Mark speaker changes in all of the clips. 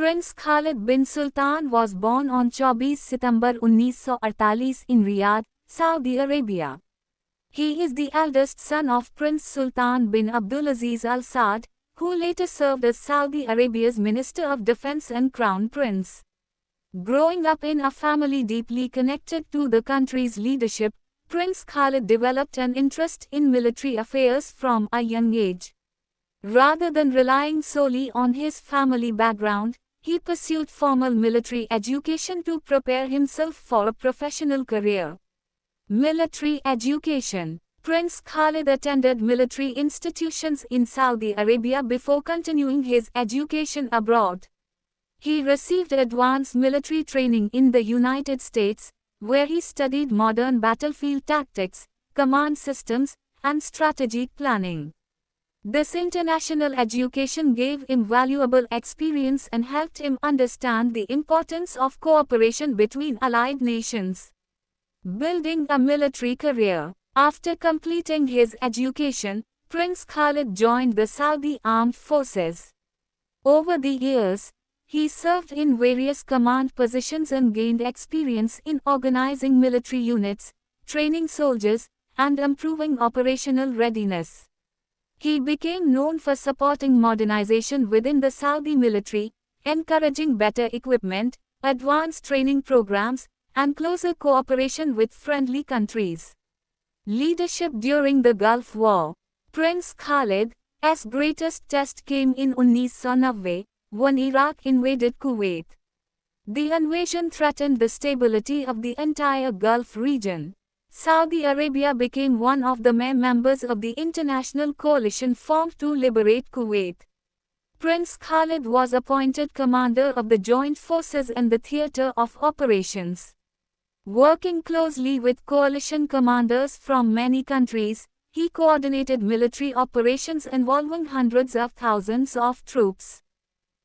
Speaker 1: Prince Khalid bin Sultan was born on 24 September 1948 in Riyadh, Saudi Arabia. He is the eldest son of Prince Sultan bin Abdulaziz Al Saud, who later served as Saudi Arabia's Minister of Defense and Crown Prince. Growing up in a family deeply connected to the country's leadership, Prince Khalid developed an interest in military affairs from a young age. Rather than relying solely on his family background, he pursued formal military education to prepare himself for a professional career. Military education. Prince Khalid attended military institutions in Saudi Arabia before continuing his education abroad. He received advanced military training in the United States, where he studied modern battlefield tactics, command systems, and strategic planning. This international education gave him valuable experience and helped him understand the importance of cooperation between allied nations. Building a military career. After completing his education, Prince Khalid joined the Saudi Armed Forces. Over the years, he served in various command positions and gained experience in organizing military units, training soldiers, and improving operational readiness. He became known for supporting modernization within the Saudi military, encouraging better equipment, advanced training programs, and closer cooperation with friendly countries. Leadership during the Gulf War. Prince Khalid's greatest test came in 1990, when Iraq invaded Kuwait. The invasion threatened the stability of the entire Gulf region. Saudi Arabia became one of the members of the international coalition formed to liberate Kuwait. Prince Khalid was appointed commander of the joint forces in the theater of operations. Working closely with coalition commanders from many countries, he coordinated military operations involving hundreds of thousands of troops.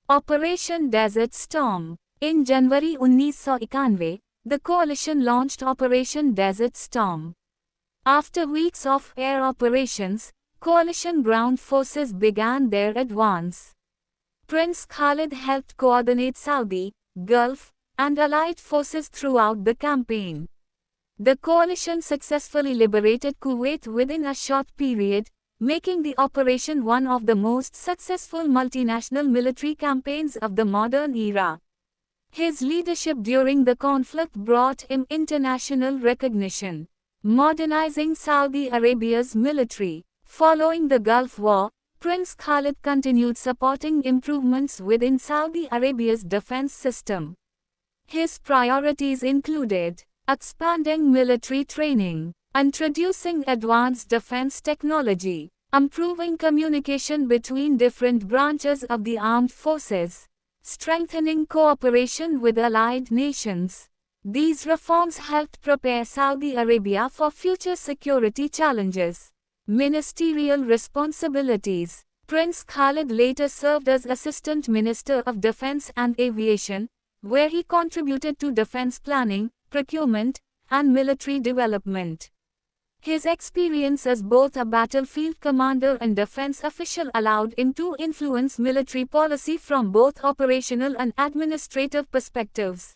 Speaker 1: Operation Desert Storm. In January 1991, the coalition launched Operation Desert Storm. After weeks of air operations, coalition ground forces began their advance. Prince Khalid helped coordinate Saudi, Gulf, and allied forces throughout the campaign. The coalition successfully liberated Kuwait within a short period, making the operation one of the most successful multinational military campaigns of the modern era. His leadership during the conflict brought him international recognition. Modernizing Saudi Arabia's military. Following the Gulf War, Prince Khalid continued supporting improvements within Saudi Arabia's defense system. His priorities included expanding military training, introducing advanced defense technology, improving communication between different branches of the armed forces, strengthening cooperation with allied nations. These reforms helped prepare Saudi Arabia for future security challenges. Ministerial responsibilities. Prince Khalid later served as Assistant Minister of Defense and Aviation, where he contributed to defense planning, procurement, and military development. His experience as both a battlefield commander and defense official allowed him to influence military policy from both operational and administrative perspectives.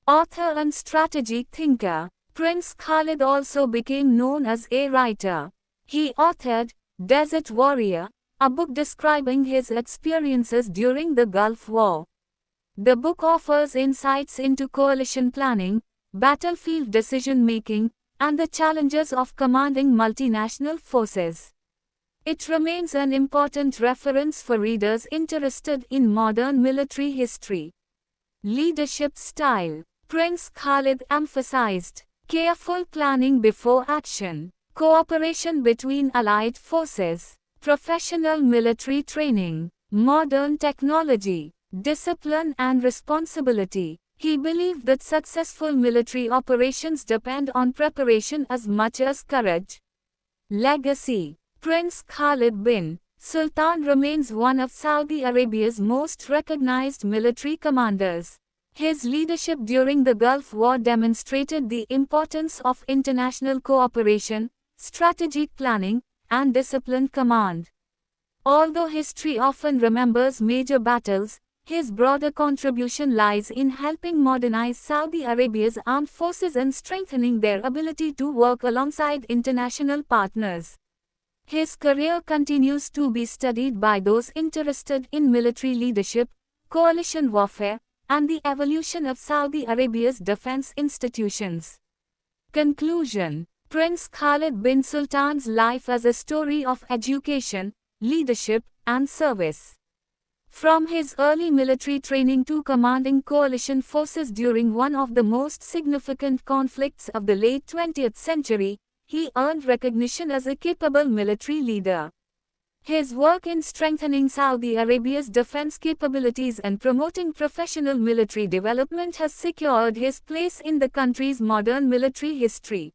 Speaker 1: Author and strategic thinker, Prince Khalid also became known as a writer. He authored Desert Warrior, a book describing his experiences during the Gulf War. The book offers insights into coalition planning, battlefield decision-making, and the challenges of commanding multinational forces. It remains an important reference for readers interested in modern military history. Leadership style. Prince Khalid emphasized careful planning before action, cooperation between allied forces, professional military training, modern technology, discipline and responsibility. He believed that successful military operations depend on preparation as much as courage. Legacy. Prince Khalid bin Sultan remains one of Saudi Arabia's most recognized military commanders. His leadership during the Gulf War demonstrated the importance of international cooperation, strategic planning, and disciplined command. Although history often remembers major battles, His broader contribution lies in helping modernize Saudi Arabia's armed forces and strengthening their ability to work alongside international partners. His career continues to be studied by those interested in military leadership, coalition warfare, and the evolution of Saudi Arabia's defense institutions. Conclusion: Prince Khalid bin Sultan's life as a story of education, leadership, and service. From his early military training to commanding coalition forces during one of the most significant conflicts of the late 20th century, he earned recognition as a capable military leader. His work in strengthening Saudi Arabia's defense capabilities and promoting professional military development has secured his place in the country's modern military history.